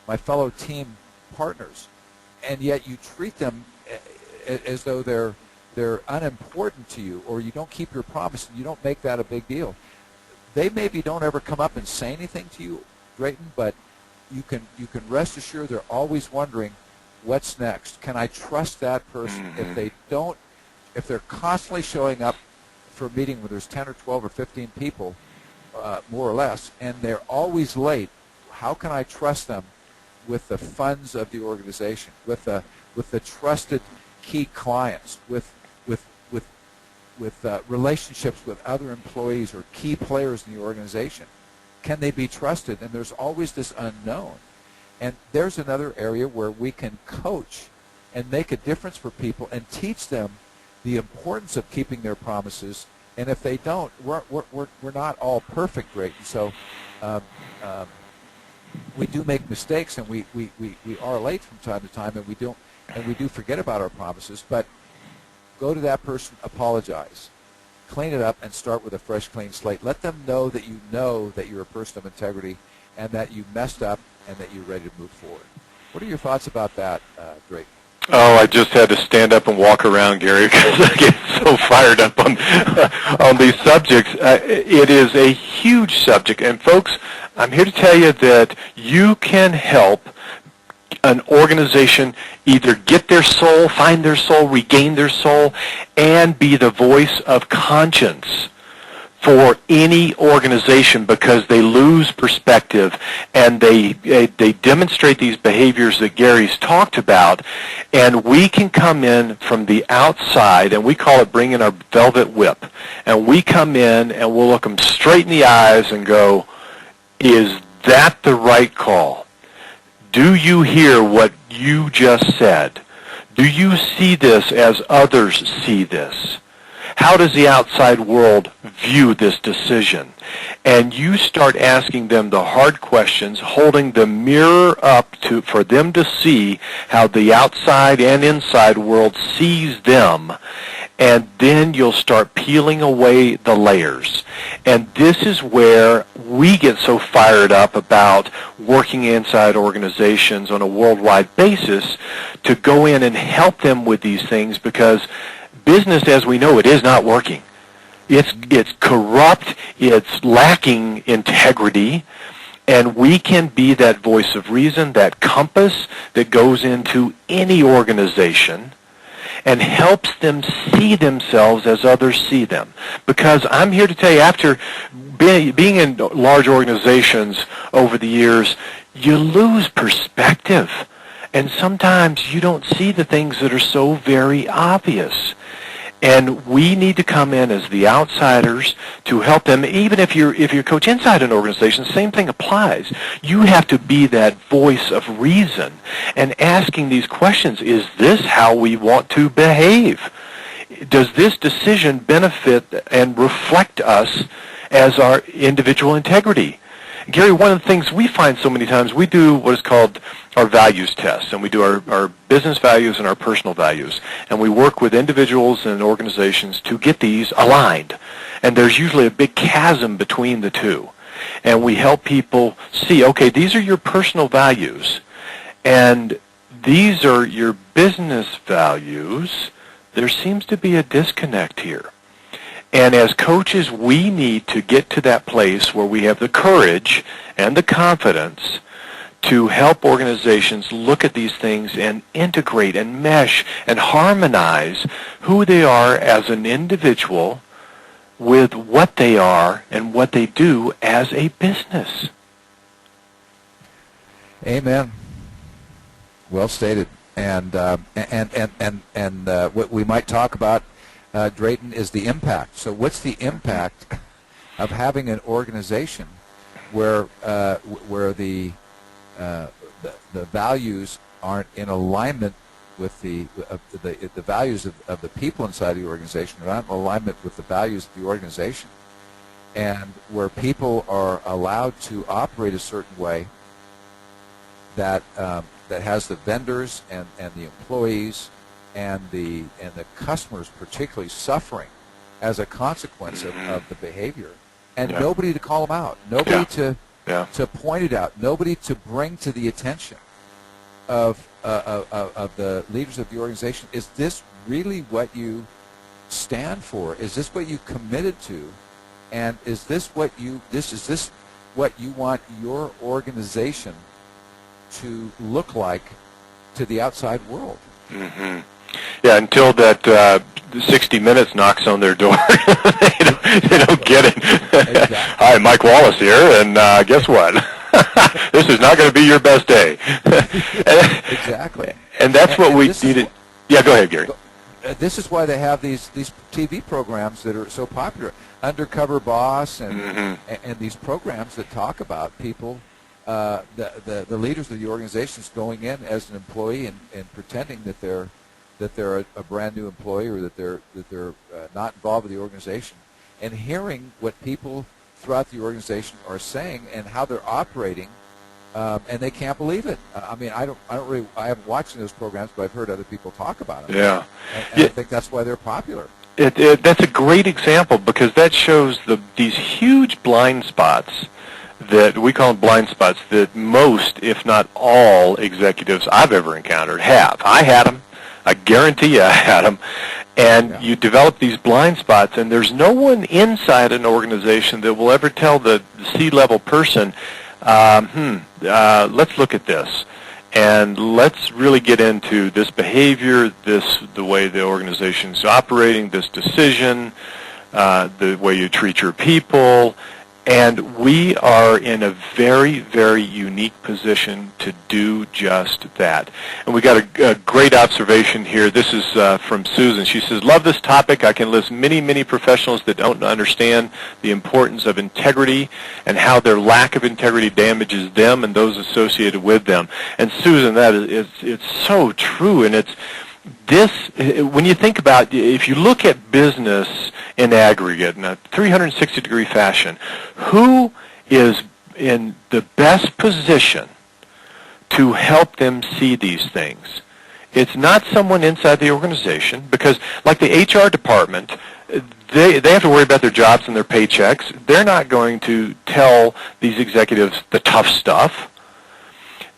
my fellow team partners, and yet you treat them as though they're unimportant to you, or you don't keep your promise and you don't make that a big deal. They maybe don't ever come up and say anything to you, Drayton, but you can rest assured they're always wondering, what's next? Can I trust that person? Mm-hmm. If they're constantly showing up for a meeting where there's 10 or 12 or 15 people, more or less, and they're always late, how can I trust them with the funds of the organization, with the trusted key clients, with relationships with other employees or key players in the organization? Can they be trusted? And there's always this unknown. And there's another area where we can coach and make a difference for people and teach them the importance of keeping their promises. And if they don't, we're not all perfect, right? And so we do make mistakes, and we are late from time to time, and we do forget about our promises. But go to that person, apologize, clean it up, and start with a fresh, clean slate. Let them know that you're a person of integrity and that you messed up and that you're ready to move forward. What are your thoughts about that, Drake? Oh, I just had to stand up and walk around, Gary, because I get so fired up on these subjects. It is a huge subject, and folks, I'm here to tell you that you can help an organization either get their soul, find their soul, regain their soul, and be the voice of conscience for any organization, because they lose perspective and they demonstrate these behaviors that Gary's talked about. And we can come in from the outside, and we call it bringing our velvet whip. And we come in and we'll look them straight in the eyes and go, is that the right call? Do you hear what you just said? Do you see this as others see this? How does the outside world view this decision? And you start asking them the hard questions, holding the mirror up for them to see how the outside and inside world sees them. And then you'll start peeling away the layers. And this is where we get so fired up about working inside organizations on a worldwide basis to go in and help them with these things, because business as we know it is not working. It's corrupt, it's lacking integrity, and we can be that voice of reason, that compass that goes into any organization and helps them see themselves as others see them. Because I'm here to tell you, after being in large organizations over the years, you lose perspective. And sometimes you don't see the things that are so very obvious. And we need to come in as the outsiders to help them. Even if you're coach inside an organization, the same thing applies. You have to be that voice of reason and asking these questions. Is this how we want to behave? Does this decision benefit and reflect us as our individual integrity? Gary, one of the things we find so many times, we do what is called our values test, and we do our business values and our personal values, and we work with individuals and organizations to get these aligned. And there's usually a big chasm between the two. And we help people see, okay, these are your personal values, and these are your business values. There seems to be a disconnect here. And as coaches, we need to get to that place where we have the courage and the confidence to help organizations look at these things and integrate and mesh and harmonize who they are as an individual with what they are and what they do as a business. Amen. Well stated. And what we might talk about, Drayton, is the impact. So what's the impact of having an organization where the values aren't in alignment with the values of the people inside the organization, they're not in alignment with the values of the organization, and where people are allowed to operate a certain way that that has the vendors and the employees and the customers particularly suffering as a consequence of the behavior, and nobody to call them out, nobody to point it out, nobody to bring to the attention of the leaders of the organization. Is this really what you stand for? Is this what you committed to? And is this what you want your organization to look like to the outside world? Mm-hmm. Yeah, until that 60 Minutes knocks on their door. they don't get it. Exactly. Hi, Mike Wallace here, and guess what? This is not going to be your best day. Exactly. And that's what we needed. Yeah, go ahead, Gary. This is why they have these TV programs that are so popular, Undercover Boss, and these programs that talk about people, the leaders of the organizations going in as an employee and pretending that they're a brand new employee, or that they're not involved with the organization, and hearing what people throughout the organization are saying and how they're operating, and they can't believe it. I mean, I haven't watched those programs, but I've heard other people talk about them. Yeah, and I think that's why they're popular. That's a great example, because that shows these huge blind spots that we call them blind spots that most, if not all, executives I've ever encountered have. I had them. I guarantee you I had them. And you develop these blind spots, and there's no one inside an organization that will ever tell the C-level person, let's look at this, and let's really get into this behavior, the way the organization's operating, this decision, the way you treat your people. And we are in a very, very unique position to do just that. And we got a great observation here. This is from Susan. She says, love this topic. I can list many, many professionals that don't understand the importance of integrity and how their lack of integrity damages them and those associated with them. And Susan, it's so true. And when you think about, if you look at business in aggregate in a 360-degree fashion, who is in the best position to help them see these things? It's not someone inside the organization, because like the HR department, they have to worry about their jobs and their paychecks. They're not going to tell these executives the tough stuff.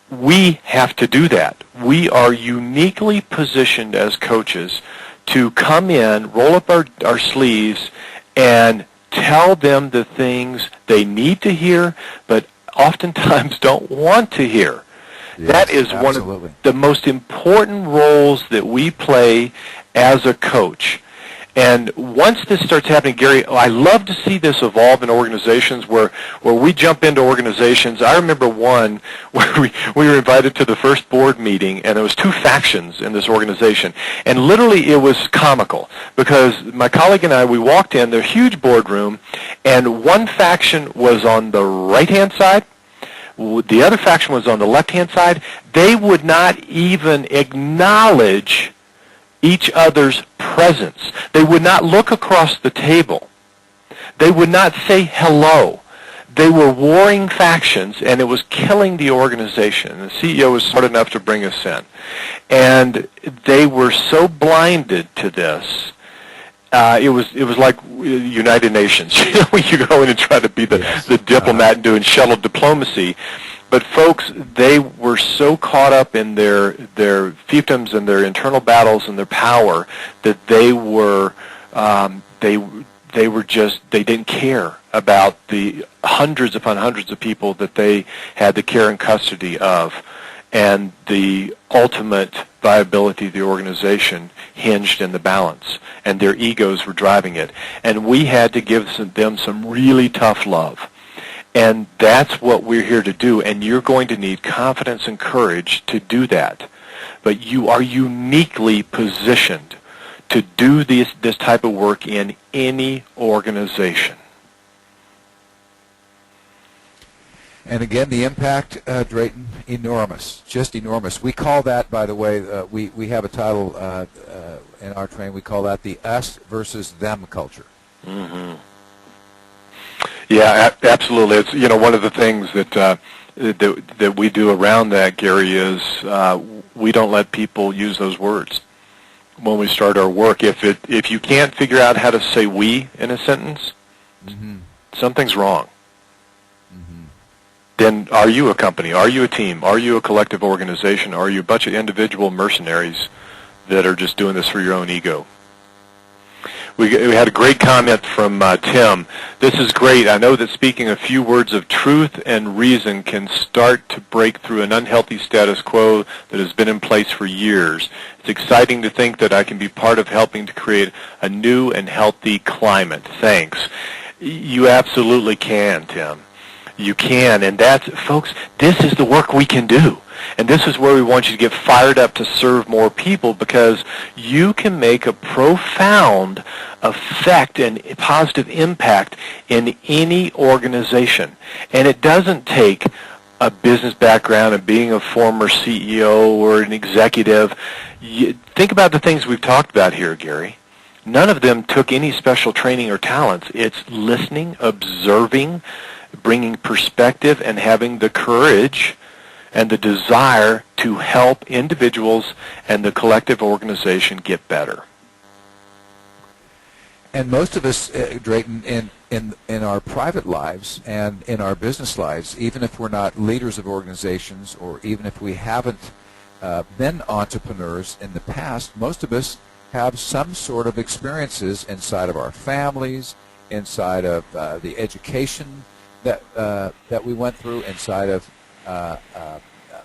We have to do that. We are uniquely positioned as coaches to come in, roll up our sleeves, and tell them the things they need to hear, but oftentimes don't want to hear. Yes, that is absolutely one of the most important roles that we play as a coach. And once this starts happening, Gary, I love to see this evolve in organizations where we jump into organizations. I remember one where we were invited to the first board meeting, and there was two factions in this organization. And literally it was comical, because my colleague and I, we walked in the huge boardroom, and one faction was on the right-hand side. The other faction was on the left-hand side. They would not even acknowledge each other's presence. They would not look across the table. They would not say hello. They were warring factions, and it was killing the organization. And the CEO was smart enough to bring us in. And they were so blinded to this. It was like United Nations. You know, when you go in and try to be the diplomat and doing shuttle diplomacy. But folks, they were so caught up in their fiefdoms and their internal battles and their power that they didn't care about the hundreds upon hundreds of people that they had the care and custody of, and the ultimate viability of the organization hinged in the balance, and their egos were driving it. And we had to give them some really tough love. And that's what we're here to do, and you're going to need confidence and courage to do that. But you are uniquely positioned to do this type of work in any organization. And again, the impact, Drayton, enormous, just enormous. We call that, by the way, we have a title in our training, we call that the us versus them culture. Mm-hmm. Yeah, absolutely. It's one of the things that that we do around that, Gary, is we don't let people use those words when we start our work. If you can't figure out how to say "we" in a sentence, Mm-hmm. something's wrong. Mm-hmm. Then are you a company? Are you a team? Are you a collective organization? Are you a bunch of individual mercenaries that are just doing this for your own ego? We had a great comment from Tim. This is great. I know that speaking a few words of truth and reason can start to break through an unhealthy status quo that has been in place for years. It's exciting to think that I can be part of helping to create a new and healthy climate. Thanks. You absolutely can, Tim. You can, and that's, folks, this is the work we can do. And this is where we want you to get fired up to serve more people, because you can make a profound effect and positive impact in any organization. And it doesn't take a business background and being a former CEO or an executive. Think about the things we've talked about here, Gary. None of them took any special training or talents. It's listening, observing, bringing perspective, and having the courage and the desire to help individuals and the collective organization get better. And most of us, Drayton, in our private lives and in our business lives, even if we're not leaders of organizations or even if we haven't been entrepreneurs in the past, most of us have some sort of experiences inside of our families, inside of the education that we went through, inside of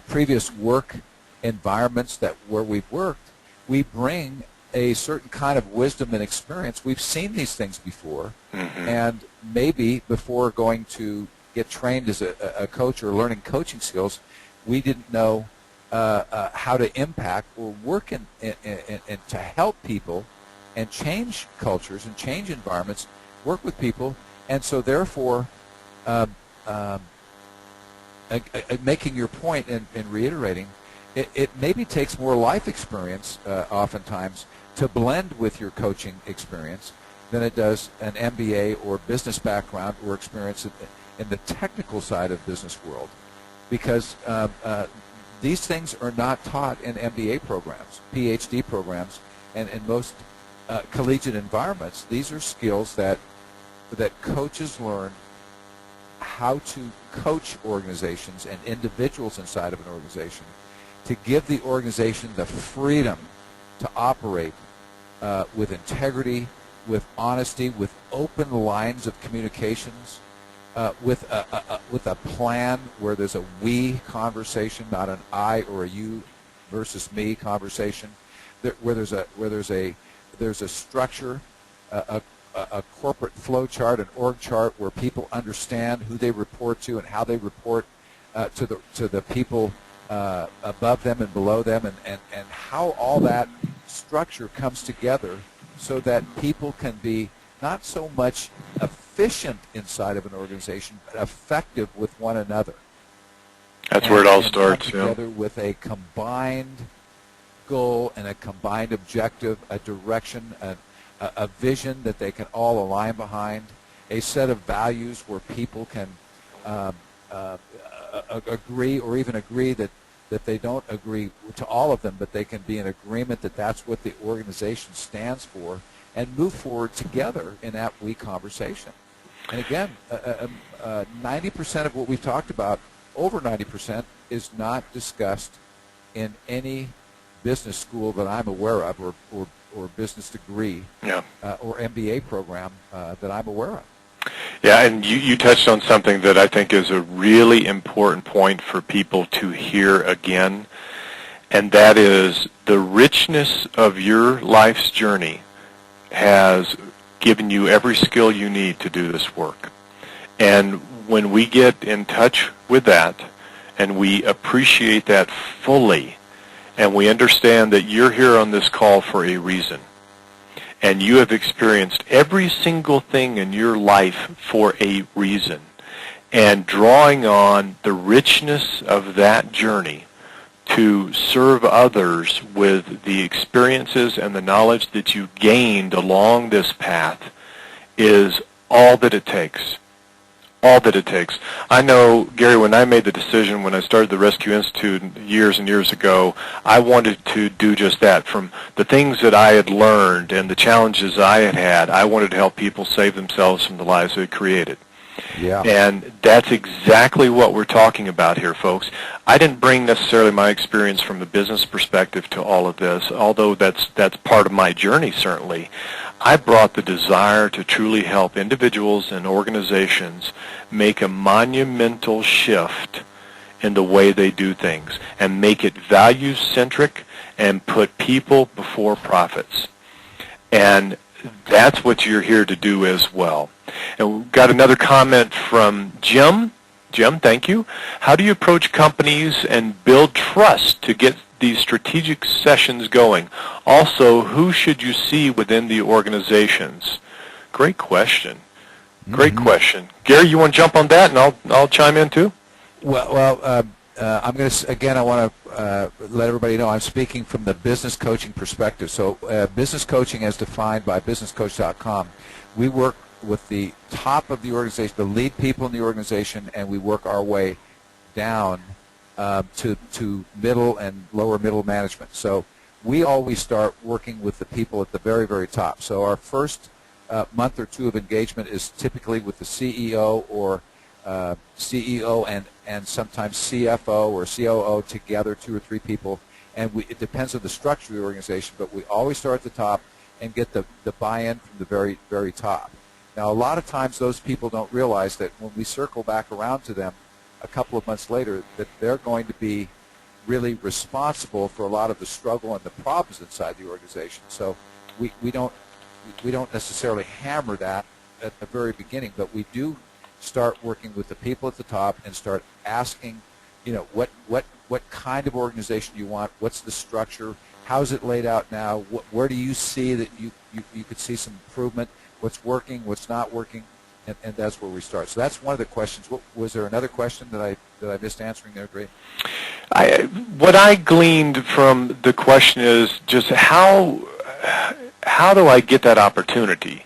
previous work environments where we've worked. We bring a certain kind of wisdom and experience. We've seen these things before, Mm-hmm. and maybe before going to get trained as a coach or learning coaching skills, we didn't know how to impact or work in to help people and change cultures and change environments, work with people, and so therefore making your point and reiterating, it maybe takes more life experience oftentimes to blend with your coaching experience than it does an MBA or business background or experience in the technical side of business world, because these things are not taught in MBA programs, PhD programs, and in most collegiate environments. These are skills that coaches learn how to coach organizations and individuals inside of an organization to give the organization the freedom to operate with integrity, with honesty, with open lines of communications, with a plan where there's a we conversation, not an I or a you versus me conversation, where there's a structure, a corporate flow chart, an org chart where people understand who they report to and how they report to the people above them and below them, and how all that structure comes together so that people can be not so much efficient inside of an organization, but effective with one another. That's where it all starts. Together with a combined goal and a combined objective, a direction, a vision that they can all align behind, a set of values where people can agree or even agree that they don't agree to all of them, but they can be in agreement that that's what the organization stands for, and move forward together in that we conversation. And again, 90% of what we've talked about, over 90%, is not discussed in any business school that I'm aware of, or business degree, or MBA program that I'm aware of. Yeah, and you touched on something that I think is a really important point for people to hear again, and that is the richness of your life's journey has given you every skill you need to do this work. And when we get in touch with that, and we appreciate that fully, and we understand that you're here on this call for a reason, and you have experienced every single thing in your life for a reason, and drawing on the richness of that journey to serve others with the experiences and the knowledge that you gained along this path is all that it takes. all that it takes. I know, Gary, when I made the decision when I started the Rescue Institute years and years ago, I wanted to do just that. From the things that I had learned and the challenges I had had, I wanted to help people save themselves from the lives they had created. Yeah. And that's exactly what we're talking about here, folks. I didn't bring necessarily my experience from a business perspective to all of this, although that's part of my journey, certainly. I brought the desire to truly help individuals and organizations make a monumental shift in the way they do things and make it value-centric and put people before profits. And that's what you're here to do as well. And we've got another comment from Jim. Jim, thank you. How do you approach companies and build trust to get these strategic sessions going? Also, who should you see within the organizations? Great question. Great question. Gary, you want to jump on that, and I'll chime in too? Well, I'm going to again. I want to let everybody know I'm speaking from the business coaching perspective. So, business coaching, as defined by businesscoach.com, we work with the top of the organization, the lead people in the organization, and we work our way down to middle and lower middle management. So we always start working with the people at the very, very top. So our first month or two of engagement is typically with the CEO or CEO and sometimes CFO or COO together, 2 or 3 people. And it depends on the structure of the organization, but we always start at the top and get the buy-in from the very, very top. Now, a lot of times those people don't realize that when we circle back around to them a couple of months later, that they're going to be really responsible for a lot of the struggle and the problems inside the organization. So we don't necessarily hammer that at the very beginning, but we do start working with the people at the top and start asking, what kind of organization you want, what's the structure, how's it laid out now, where do you see that you could see some improvement, what's working, what's not working, and that's where we start. So that's one of the questions. Was there another question that I missed answering there, Gray? What I gleaned from the question is just how do I get that opportunity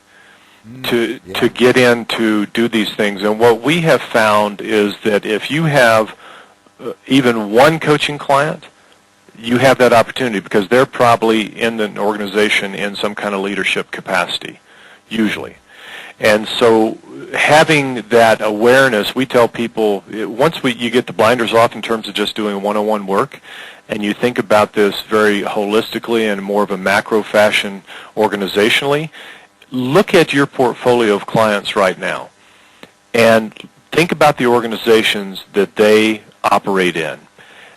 to get in to do these things? And what we have found is that if you have even one coaching client, you have that opportunity because they're probably in an organization in some kind of leadership capacity, usually. And so having that awareness, we tell people, once you get the blinders off in terms of just doing one-on-one work, and you think about this very holistically and more of a macro fashion organizationally, look at your portfolio of clients right now and think about the organizations that they operate in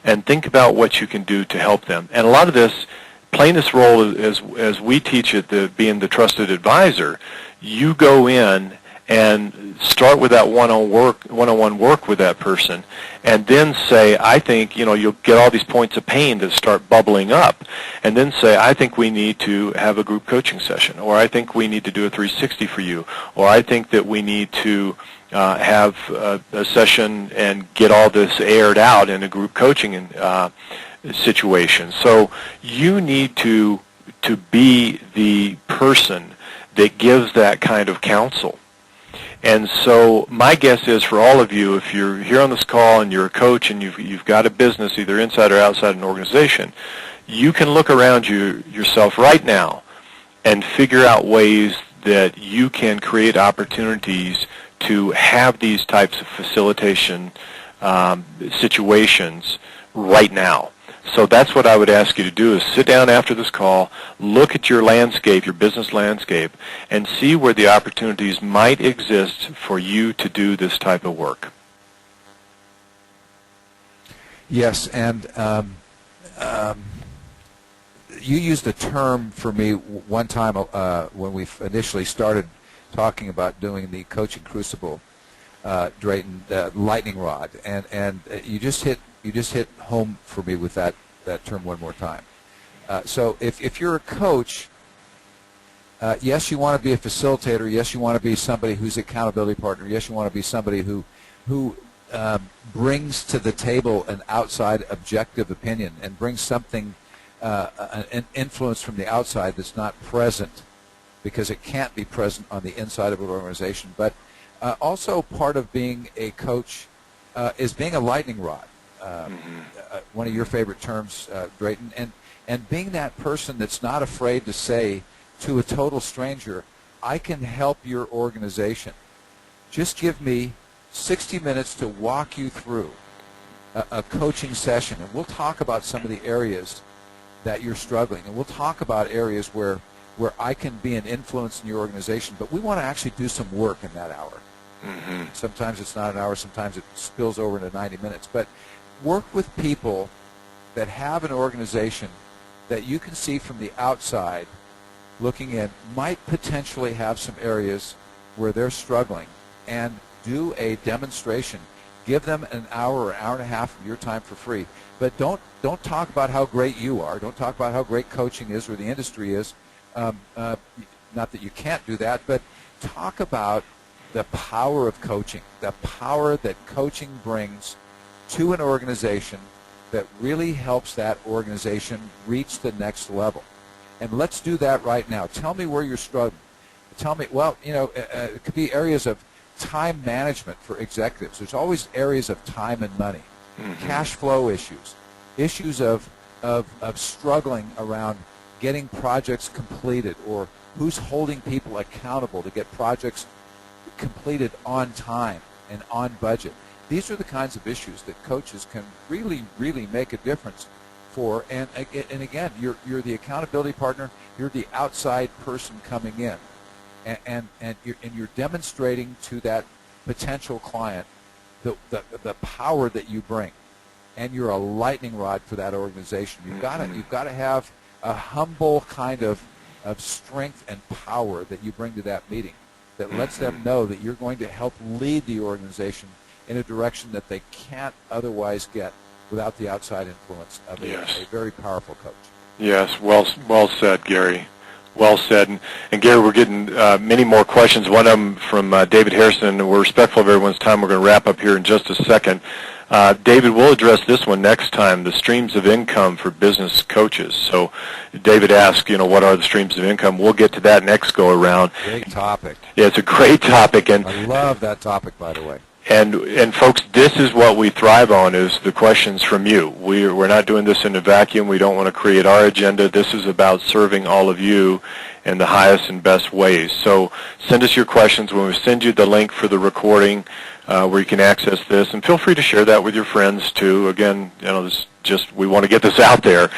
and think about what you can do to help them. And a lot of this, playing this role as we teach it, being the trusted advisor, you go in and start with that one-on-one work with that person, and then say, I think, you'll get all these points of pain that start bubbling up, and then say, I think we need to have a group coaching session, or I think we need to do a 360 for you, or I think that we need to have a session and get all this aired out in a group coaching situation. So you need to be the person that gives that kind of counsel. And so my guess is for all of you, if you're here on this call and you're a coach and you've got a business either inside or outside an organization, you can look around yourself right now and figure out ways that you can create opportunities to have these types of facilitation situations right now. So that's what I would ask you to do, is sit down after this call, look at your landscape, your business landscape, and see where the opportunities might exist for you to do this type of work. Yes, and you used a term for me one time when we initially started talking about doing the coaching Crucible, Drayton, lightning rod, and you just hit home for me with that term one more time. So if you're a coach, yes, you want to be a facilitator. Yes, you want to be somebody who's an accountability partner. Yes, you want to be somebody who brings to the table an outside objective opinion and brings something, an influence from the outside that's not present, because it can't be present on the inside of an organization. But Also, part of being a coach is being a lightning rod. One of your favorite terms, Drayton, and being that person that's not afraid to say to a total stranger, I can help your organization. Just give me 60 minutes to walk you through a coaching session, and we'll talk about some of the areas that you're struggling, and we'll talk about areas where I can be an influence in your organization, but we want to actually do some work in that hour. Sometimes it's not an hour, sometimes it spills over into 90 minutes, but work with people that have an organization that you can see from the outside looking in might potentially have some areas where they're struggling, and do a demonstration. Give them an hour or hour and a half of your time for free. But don't talk about how great you are. Don't talk about how great coaching is or the industry is. Not that you can't do that, but talk about the power of coaching, the power that coaching brings to an organization that really helps that organization reach the next level. And let's do that right now. Tell me where you're struggling. Tell me, well, it could be areas of time management for executives. There's always areas of time and money, cash flow issues, issues of struggling around getting projects completed, or who's holding people accountable to get projects completed on time and on budget. These are the kinds of issues that coaches can really, really make a difference for. And again, you're the accountability partner. You're the outside person coming in, and you're demonstrating to that potential client the power that you bring, and you're a lightning rod for that organization. You've got to have a humble kind of strength and power that you bring to that meeting that lets them know that you're going to help lead the organization in a direction that they can't otherwise get without the outside influence of a very powerful coach. Yes, well said, Gary. Well said. And Gary, we're getting many more questions. One of them from David Harrison. We're respectful of everyone's time. We're going to wrap up here in just a second. David, we'll address this one next time, the streams of income for business coaches. So David asked, what are the streams of income? We'll get to that next go-around. Great topic. Yeah, it's a great topic. And I love that topic, by the way. And folks, this is what we thrive on, is the questions from you. We're not doing this in a vacuum. We don't want to create our agenda. This is about serving all of you in the highest and best ways. So send us your questions. When we send you the link for the recording where you can access this, and feel free to share that with your friends too. Again, we want to get this out there.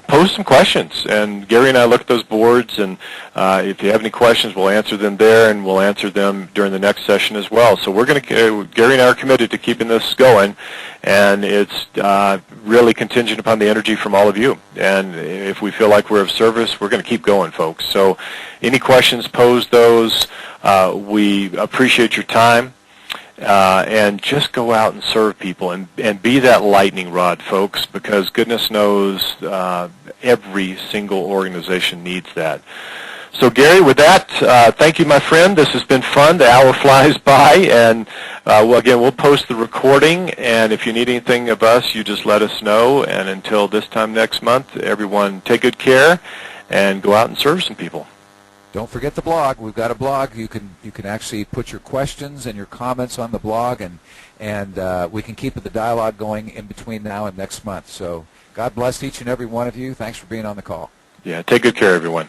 Post some questions, and Gary and I look at those boards, and if you have any questions, we'll answer them there, and we'll answer them during the next session as well. So Gary and I are committed to keeping this going, and it's really contingent upon the energy from all of you. And if we feel like we're of service, we're going to keep going, folks. So any questions, pose those. We appreciate your time. And just go out and serve people, and be that lightning rod, folks, because goodness knows every single organization needs that. So, Gary, with that, thank you, my friend. This has been fun. The hour flies by, and again, we'll post the recording, and if you need anything of us, you just let us know. And until this time next month, everyone take good care and go out and serve some people. Don't forget the blog. We've got a blog. You can actually put your questions and your comments on the blog, and we can keep the dialogue going in between now and next month. So God bless each and every one of you. Thanks for being on the call. Yeah, take good care, everyone.